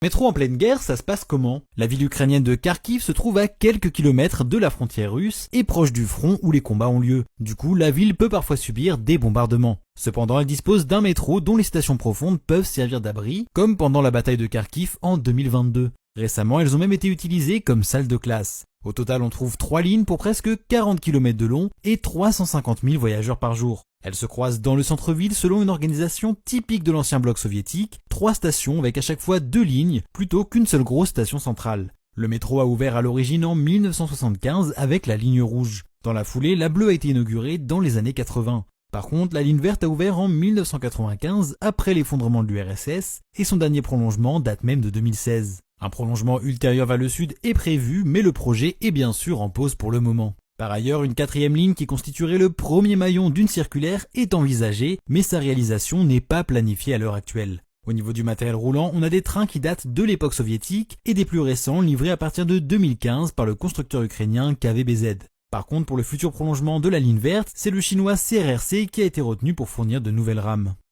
Métro en pleine guerre, ça se passe comment? La ville ukrainienne de Kharkiv se trouve à quelques kilomètres de la frontière russe et proche du front où les combats ont lieu. Du coup, la ville peut parfois subir des bombardements. Cependant, elle dispose d'un métro dont les stations profondes peuvent servir d'abri, comme pendant la bataille de Kharkiv en 2022. Récemment, elles ont même été utilisées comme salle de classe. Au total, on trouve 3 lignes pour presque 40 km de long et 350 000 voyageurs par jour. Elles se croisent dans le centre-ville selon une organisation typique de l'ancien bloc soviétique, 3 stations avec à chaque fois 2 lignes, plutôt qu'une seule grosse station centrale. Le métro a ouvert à l'origine en 1975 avec la ligne rouge. Dans la foulée, la bleue a été inaugurée dans les années 80. Par contre, la ligne verte a ouvert en 1995 après l'effondrement de l'URSS et son dernier prolongement date même de 2016. Un prolongement ultérieur vers le sud est prévu, mais le projet est bien sûr en pause pour le moment. Par ailleurs, une 4e ligne qui constituerait le premier maillon d'une circulaire est envisagée, mais sa réalisation n'est pas planifiée à l'heure actuelle. Au niveau du matériel roulant, on a des trains qui datent de l'époque soviétique et des plus récents livrés à partir de 2015 par le constructeur ukrainien KVBZ. Par contre, pour le futur prolongement de la ligne verte, c'est le chinois CRRC qui a été retenu pour fournir de nouvelles rames.